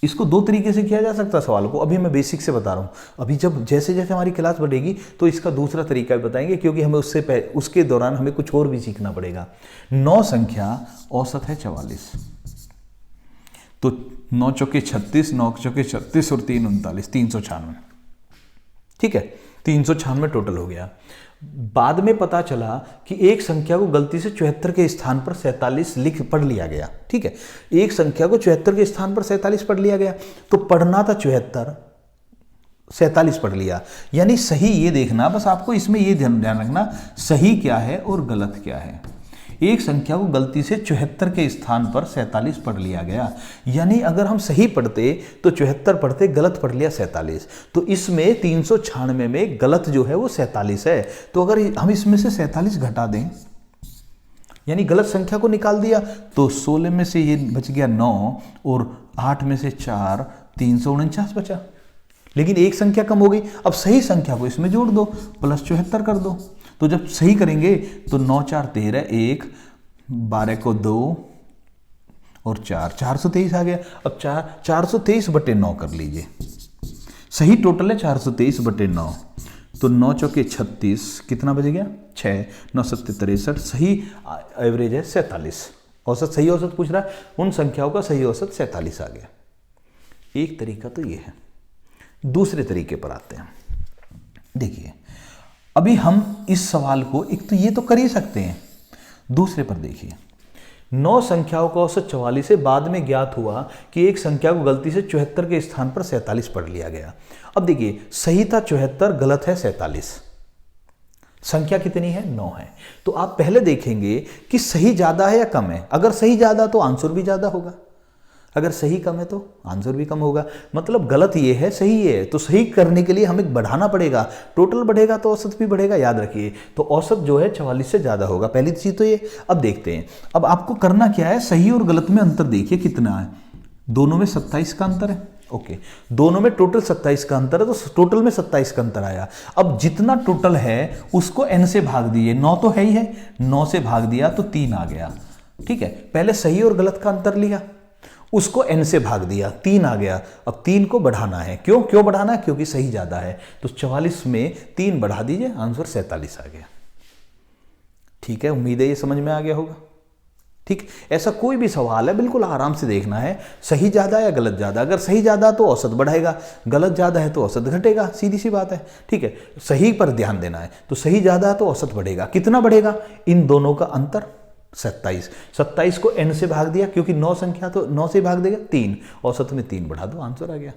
[SPEAKER 1] इसको 2 तरीके से किया जा सकता है सवाल को। अभी मैं बेसिक से बता रहा हूँ, अभी जब जैसे जैसे हमारी क्लास बढ़ेगी तो इसका दूसरा तरीका भी बताएंगे, क्योंकि हमें उसके दौरान हमें कुछ और भी सीखना पड़ेगा। 9 संख्या औसत है 44, तो 9 चौके 36, 9 चौके 36 और 3 39, 396। ठीक है, 396 टोटल हो गया। बाद में पता चला कि एक संख्या को गलती से 74 के स्थान पर 47 पढ़ लिया गया। ठीक है, एक संख्या को 74 के स्थान पर 47 पढ़ लिया गया, तो पढ़ना था 74, 47 पढ़ लिया। यानी सही ये देखना, बस आपको इसमें ये ध्यान रखना सही क्या है और गलत क्या है। एक संख्या को गलती से 74 के स्थान पर 47 पढ़ लिया गया, यानी अगर हम सही पढ़ते तो 74 पढ़ते, गलत पढ़ लिया 47। तो इसमें 396 में गलत जो है वो 47 है। तो अगर हम इसमें से 47 घटा दें, यानी गलत संख्या को निकाल दिया, तो 16 में से ये बच गया 9 और 8 में से 4, 349 बचा। लेकिन एक संख्या कम हो गई। अब सही संख्या को इसमें जोड़ दो, प्लस 74 कर दो। तो जब सही करेंगे तो 9 4 13, 1 12 को 2 और 4, 423 आ गया। अब 423 बटे 9 कर लीजिए, सही टोटल है 423 बटे 9, तो 9 चौके 36, कितना बच गया 6, 9 7 63, सही एवरेज है 47। औसत, सही औसत पूछ रहा है, उन संख्याओं का सही औसत 47 आ गया। एक तरीका तो ये है। दूसरे तरीके पर आते हैं। देखिए, अभी हम इस सवाल को, एक तो ये तो कर ही सकते हैं, दूसरे पर देखिए। 9 संख्याओं का औसत 44 है। बाद में ज्ञात हुआ कि एक संख्या को गलती से 74 के स्थान पर 47 पढ़ लिया गया। अब देखिए, सही था 74, गलत है 47। संख्या कितनी है? 9 है। तो आप पहले देखेंगे कि सही ज्यादा है या कम है। अगर सही ज्यादा तो आंसर भी ज्यादा होगा, अगर सही कम है तो आंसर भी कम होगा। मतलब गलत ये है, सही ये है, तो सही करने के लिए हमें बढ़ाना पड़ेगा। टोटल बढ़ेगा तो औसत भी बढ़ेगा, याद रखिए। तो औसत जो है 44 से ज़्यादा होगा, पहली चीज़ तो ये। अब देखते हैं, अब आपको करना क्या है, सही और गलत में अंतर देखिए कितना है। दोनों में 27 का अंतर है। ओके, दोनों में टोटल 27 का अंतर है, तो टोटल में 27 का अंतर आया। अब जितना टोटल है उसको n से भाग दीजिए। 9 तो है ही है, 9 से भाग दिया तो 3 आ गया। ठीक है, पहले सही और गलत का अंतर लिया, उसको n से भाग दिया, 3 आ गया। अब 3 को बढ़ाना है। क्यों बढ़ाना है? क्योंकि सही ज्यादा है। तो 44 में 3 बढ़ा दीजिए, आंसर 47 आ गया। ठीक है, उम्मीद है ये समझ में आ गया होगा। ठीक, ऐसा कोई भी सवाल है बिल्कुल आराम से देखना है, सही ज्यादा या गलत ज्यादा। अगर सही ज्यादा तो औसत बढ़ेगा, गलत ज्यादा है तो औसत घटेगा, सीधी सी बात है। ठीक है, सही पर ध्यान देना है। तो सही ज्यादा है तो औसत बढ़ेगा। कितना बढ़ेगा? इन दोनों का अंतर 27। 27 को n से भाग दिया, क्योंकि 9 संख्या तो 9 से भाग देगा 3, औसत में 3 बढ़ा दो, आंसर आ गया।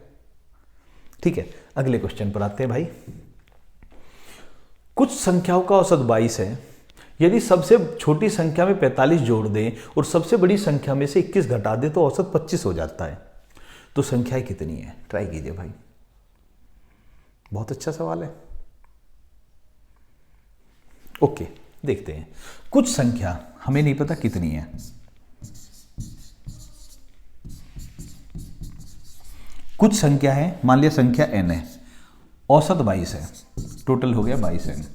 [SPEAKER 1] ठीक है, अगले क्वेश्चन पर आते हैं भाई। कुछ संख्याओं का औसत 22 है। यदि सबसे छोटी संख्या में 45 जोड़ दें और सबसे बड़ी संख्या में से 21 घटा दें तो औसत 25 हो जाता है। तो संख्याएं कितनी है? ट्राई कीजिए भाई, बहुत अच्छा सवाल है। ओके, देखते हैं। कुछ संख्या हमें नहीं पता कितनी है, कुछ संख्या है, मान लिया संख्या n है, औसत 22 है, टोटल हो गया 22n।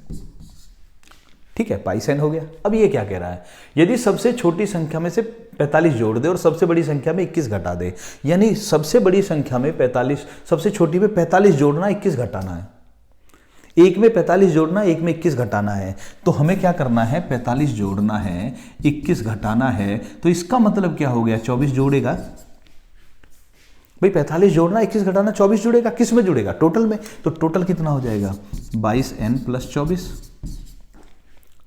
[SPEAKER 1] ठीक है, 22n हो गया। अब ये क्या कह रहा है? यदि सबसे छोटी संख्या में से 45 जोड़ दे और सबसे बड़ी संख्या में 21 घटा दे, यानी सबसे बड़ी संख्या में 45, सबसे छोटी में 45 जोड़ना, 21 घटाना है। एक में 45 जोड़ना, एक में 21 घटाना है। तो हमें क्या करना है? 45 जोड़ना है, 21 घटाना है। तो इसका मतलब क्या हो गया? 24 जोड़ेगा भाई। 45 जोड़ना, 21 घटाना, 24 जुड़ेगा। किस में जुड़ेगा? टोटल में। तो टोटल कितना हो जाएगा? 22n + 24।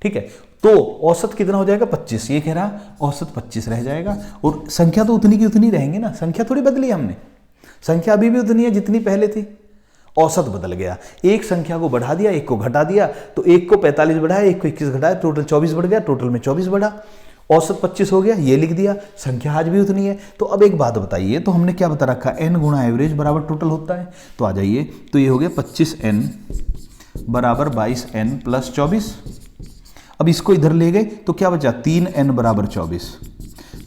[SPEAKER 1] ठीक है, तो औसत कितना हो जाएगा? 25। ये कह रहा औसत 25 रह जाएगा। और संख्या तो उतनी की उतनी रहेंगे ना, संख्या थोड़ी बदली हमने, संख्या अभी भी उतनी है जितनी पहले थी। औसत बदल गया, एक संख्या को बढ़ा दिया, एक को घटा दिया। तो एक को 45 बढ़ाया, एक को 21 घटाया, टोटल 24 बढ़ गया। टोटल में 24 बढ़ा, औसत 25 हो गया। ये लिख दिया, संख्या आज भी उतनी है। तो अब एक बात बताइए, तो हमने क्या बता रखा? n गुणा एवरेज बराबर टोटल होता है। तो आ जाइए, तो ये हो गया 25n बराबर 22n + 24। अब इसको इधर ले गए तो क्या बचा? 3n बराबर 24।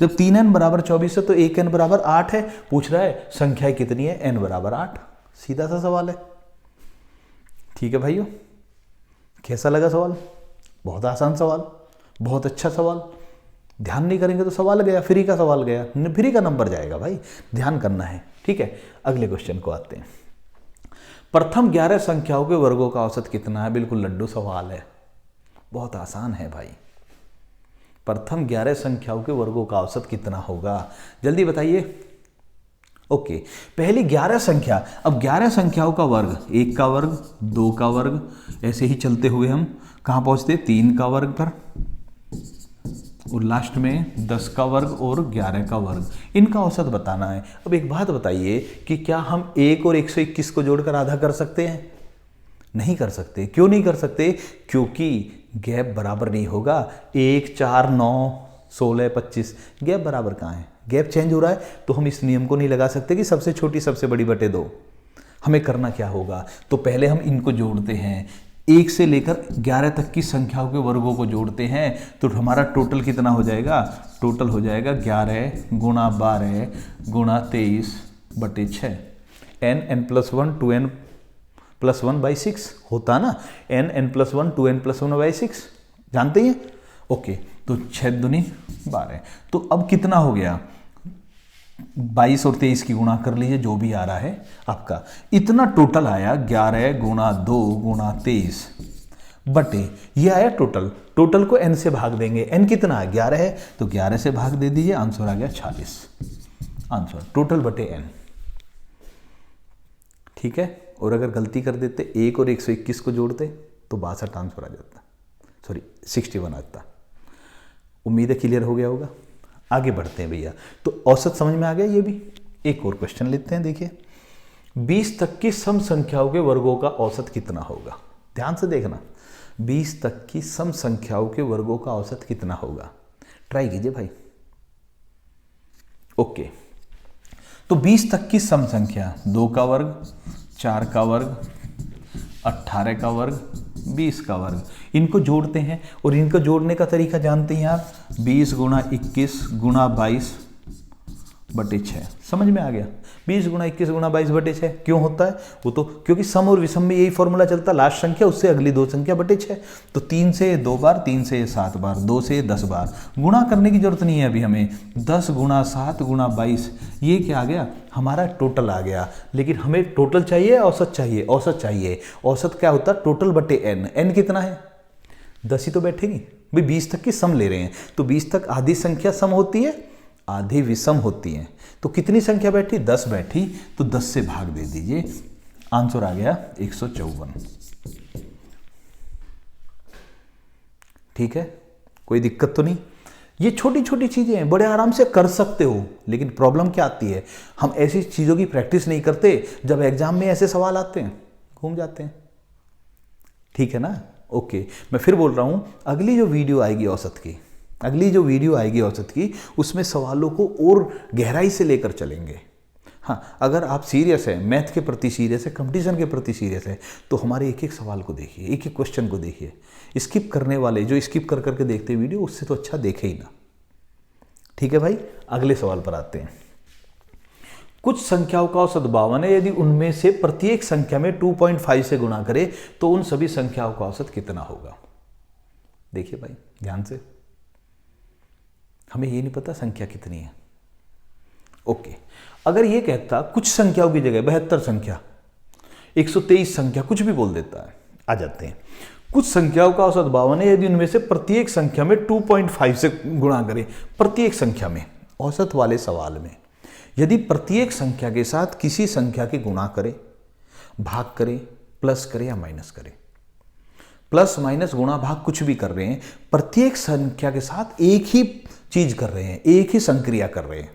[SPEAKER 1] जब 3n बराबर 24 है तो 1n बराबर 8 है। पूछ रहा है संख्या कितनी है? n बराबर 8। सीधा सा सवाल है। ठीक है भाइयों, कैसा लगा सवाल? बहुत आसान सवाल, बहुत अच्छा सवाल। ध्यान नहीं करेंगे तो सवाल गया, फ्री का सवाल गया, फ्री का नंबर जाएगा भाई, ध्यान करना है। ठीक है, अगले क्वेश्चन को आते हैं। प्रथम 11 संख्याओं के वर्गों का औसत कितना है? बिल्कुल लड्डू सवाल है, बहुत आसान है भाई। प्रथम 11 संख्याओं के वर्गों का औसत कितना होगा? जल्दी बताइए। ओके, पहली 11 संख्या। अब 11 संख्याओं का वर्ग, 1 का वर्ग, 2 का वर्ग, ऐसे ही चलते हुए हम कहाँ पहुँचते? 3 का वर्ग पर, और लास्ट में 10 का वर्ग और 11 का वर्ग। इनका औसत बताना है। अब एक बात बताइए कि क्या हम 1 और 121 को जोड़कर आधा कर सकते हैं? नहीं कर सकते। क्यों नहीं कर सकते? क्योंकि गैप बराबर नहीं होगा। 1, 4, 9, 16, 25, गैप बराबर कहाँ है? गैप चेंज हो रहा है। तो हम इस नियम को नहीं लगा सकते कि सबसे छोटी सबसे बड़ी बटे 2। हमें करना क्या होगा? तो पहले हम इनको जोड़ते हैं, 1 से लेकर 11 तक की संख्याओं के वर्गों को जोड़ते हैं। तो हमारा टोटल कितना हो जाएगा? टोटल हो जाएगा 11 गुणा 12 गुणा 23 बटे 6। n + 1 2n + 1/6 होता ना, n + 1 2n + 1/6, जानते हैं? ओके, तो 6 दूनी 12। तो अब कितना हो गया? 22 और 23 की गुणा कर लीजिए, जो भी आ रहा है आपका। इतना टोटल आया 11 गुणा 2 गुणा 23 बटे, ये आया टोटल। टोटल को n से भाग देंगे। n कितना है? 11 है, तो 11 से भाग दे दीजिए, आंसर आ गया 46। आंसर टोटल बटे n। ठीक है, और अगर गलती कर देते 1 और 121 को जोड़ते तो 62 आंसर आ जाता, सॉरी 61 आता। उम्मीद है क्लियर हो गया होगा। आगे बढ़ते हैं भैया। तो औसत समझ में आ गया। ये भी एक और क्वेश्चन लेते हैं। देखिए, 20 तक की सम संख्याओं के वर्गों का औसत कितना होगा? ध्यान से देखना, 20 तक की सम संख्याओं के वर्गों का औसत कितना होगा? ट्राई कीजिए भाई। ओके, तो 20 तक की सम संख्या, 2 का वर्ग, 4 का वर्ग, 18 का वर्ग, 20 का वर्ग, इनको जोड़ते हैं। और इनको जोड़ने का तरीका जानते हैं आप, 20 गुणा 21 गुणा 22 बटे 6। समझ में आ गया? 20 गुणा 21 गुणा 22 बटे 6 क्यों होता है? वो तो क्योंकि सम और विषम में यही फॉर्मूला चलता, लास्ट संख्या उससे अगली 2 संख्या बटे 6। तो 3 से 2 बार, 3 से 7 बार, 2 से 10 बार। गुणा करने की जरूरत नहीं है अभी हमें। 10 गुणा 7 गुणा 22, ये क्या आ गया? हमारा टोटल आ गया। लेकिन हमें टोटल चाहिए, औसत चाहिए? औसत चाहिए। औसत क्या होता है? टोटल बटे n। n कितना है? 10 ही तो बैठेगी भाई। 20 तक की सम ले रहे हैं, तो 20 तक आधी संख्या सम होती है, आधी विषम होती है। तो कितनी संख्या बैठी? 10 बैठी, तो 10 से भाग दे दीजिए, आंसर आ गया 154। ठीक है, कोई दिक्कत तो नहीं? ये छोटी छोटी चीजें हैं, बड़े आराम से कर सकते हो। लेकिन प्रॉब्लम क्या आती है? हम ऐसी चीजों की प्रैक्टिस नहीं करते, जब एग्जाम में ऐसे सवाल आते हैं घूम जाते हैं। ठीक है ना? ओके, मैं फिर बोल रहा हूँ, अगली जो वीडियो आएगी औसत की, उसमें सवालों को और गहराई से लेकर चलेंगे। हाँ, अगर आप सीरियस हैं, मैथ के प्रति सीरियस है, कंपटीशन के प्रति सीरियस है, तो हमारे एक एक सवाल को देखिए, एक एक क्वेश्चन को देखिए। स्किप करने वाले जो स्किप कर करके देखते वीडियो, उससे तो अच्छा देखे ही ना। ठीक है भाई, अगले सवाल पर आते हैं। कुछ संख्याओं का औसत 52 है, यदि उनमें से प्रत्येक संख्या में 2.5 से गुणा करें तो उन सभी संख्याओं का औसत कितना होगा। देखिए भाई ध्यान से, हमें ये नहीं पता संख्या कितनी है। ओके, अगर ये कहता कुछ संख्याओं की जगह 72 संख्या, 123 संख्या, कुछ भी बोल देता है, आ जाते हैं। कुछ संख्याओं का औसत 52 है, यदि उनमें से प्रत्येक संख्या में 2.5 से गुणा करें। प्रत्येक संख्या में, औसत वाले सवाल में, यदि प्रत्येक संख्या के साथ किसी संख्या के गुणा करें, भाग करें, प्लस करें या माइनस करें, प्लस माइनस गुणा भाग कुछ भी कर रहे हैं, प्रत्येक संख्या के साथ एक ही चीज कर रहे हैं, एक ही संक्रिया कर रहे हैं,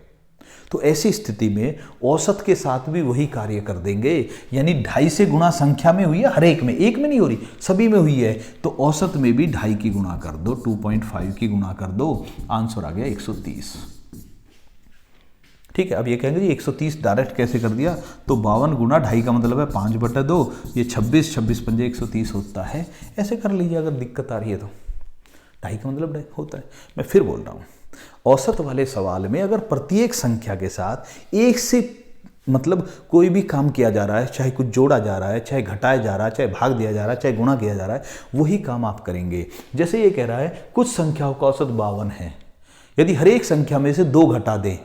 [SPEAKER 1] तो ऐसी स्थिति में औसत के साथ भी वही कार्य कर देंगे। यानी 2.5 से गुणा संख्या में हुई है, हर एक में, एक में नहीं हो रही, सभी में हुई है, तो औसत में भी 2.5 की गुणा कर दो, 2.5 की गुणा कर दो, आंसर आ गया 130। ठीक है, अब ये कहेंगे जी 130 डायरेक्ट कैसे कर दिया, तो 52 गुना 2.5 का मतलब है 5/2, ये 26, 26 पंजे 130 होता है। ऐसे कर लीजिए अगर दिक्कत आ रही है तो, 2.5 का मतलब 2.5 होता है। मैं फिर बोल रहा हूँ, औसत वाले सवाल में अगर प्रत्येक संख्या के साथ एक से मतलब कोई भी काम किया जा रहा है, चाहे कुछ जोड़ा जा रहा है, चाहे घटाया जा रहा है, चाहे भाग दिया जा रहा है, चाहे गुणा किया जा रहा है, वही काम आप करेंगे। जैसे ये कह रहा है कुछ संख्याओं का औसत 52 है, यदि हर एक संख्या में से 2 घटा दें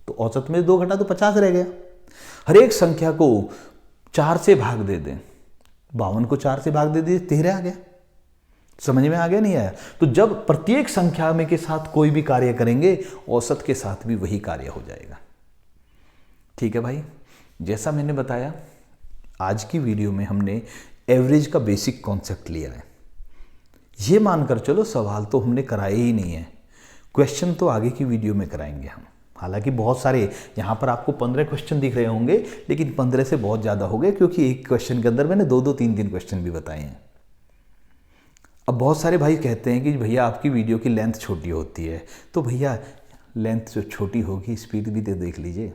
[SPEAKER 1] तो औसत में 2 घटा तो 50 रह गया। हर एक संख्या को 4 से भाग दे दें, 52 को 4 से भाग दे दिए, 13 आ गया। समझ में आ गया नहीं आया? तो जब प्रत्येक संख्या में के साथ कोई भी कार्य करेंगे, औसत के साथ भी वही कार्य हो जाएगा। ठीक है भाई, जैसा मैंने बताया आज की वीडियो में हमने एवरेज का बेसिक कॉन्सेप्ट लिया है। ये मानकर चलो सवाल तो हमने कराए ही नहीं है, क्वेश्चन तो आगे की वीडियो में कराएंगे हम। हालांकि बहुत सारे यहाँ पर आपको 15 क्वेश्चन दिख रहे होंगे, लेकिन 15 से बहुत ज़्यादा हो गए, क्योंकि एक क्वेश्चन के अंदर मैंने 2-2, 3-3 क्वेश्चन भी बताए हैं। अब बहुत सारे भाई कहते हैं कि भैया आपकी वीडियो की लेंथ छोटी होती है, तो भैया लेंथ जो छोटी होगी स्पीड भी तो देख लीजिए।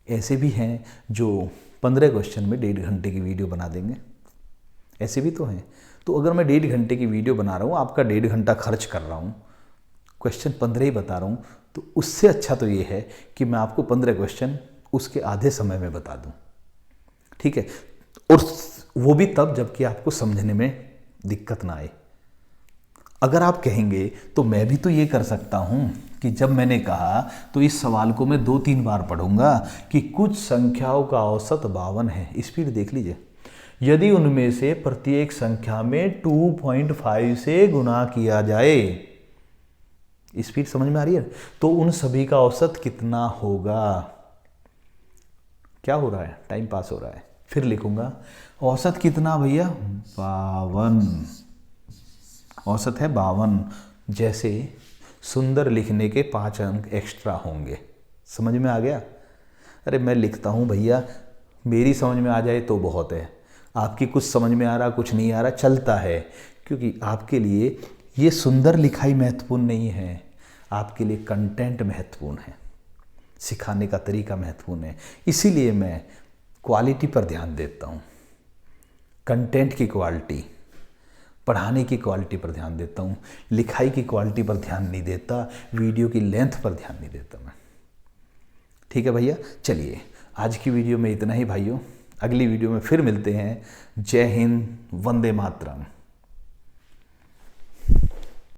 [SPEAKER 1] ऐसे भी हैं जो 15 क्वेश्चन में 1.5 घंटे की वीडियो बना देंगे, ऐसे भी तो हैं। तो अगर मैं 1.5 घंटे की वीडियो बना रहा हूँ, आपका 1.5 घंटा खर्च कर रहा हूँ, क्वेश्चन 15 ही बता रहा हूँ, तो उससे अच्छा तो ये है कि मैं आपको 15 क्वेश्चन उसके आधे समय में बता दूँ। ठीक है, और वो भी तब जबकि आपको समझने में दिक्कत ना आए। अगर आप कहेंगे तो मैं भी तो ये कर सकता हूँ कि जब मैंने कहा तो इस सवाल को मैं 2-3 बार पढ़ूंगा कि कुछ संख्याओं का औसत 52 है, स्पीड देख लीजिए, यदि उनमें से प्रत्येक संख्या में 2.5 से गुणा किया जाए, स्पीड समझ में आ रही है, तो उन सभी का औसत कितना होगा। क्या हो रहा है, टाइम पास हो रहा है। फिर लिखूंगा औसत कितना भैया, 52, औसत है 52। जैसे सुंदर लिखने के 5 अंक एक्स्ट्रा होंगे। समझ में आ गया? अरे मैं लिखता हूँ भैया, मेरी समझ में आ जाए तो बहुत है, आपकी कुछ समझ में आ रहा कुछ नहीं आ रहा चलता है, क्योंकि आपके लिए ये सुंदर लिखाई महत्वपूर्ण नहीं है, आपके लिए कंटेंट महत्वपूर्ण है, सिखाने का तरीका महत्वपूर्ण है। इसीलिए मैं क्वालिटी पर ध्यान देता हूँ, कंटेंट की क्वालिटी, पढ़ाने की क्वालिटी पर ध्यान देता हूँ, लिखाई की क्वालिटी पर ध्यान नहीं देता, वीडियो की लेंथ पर ध्यान नहीं देता मैं। ठीक है भैया, चलिए आज की वीडियो में इतना ही भाइयों, अगली वीडियो में फिर मिलते हैं। जय हिंद, वंदे मातरम।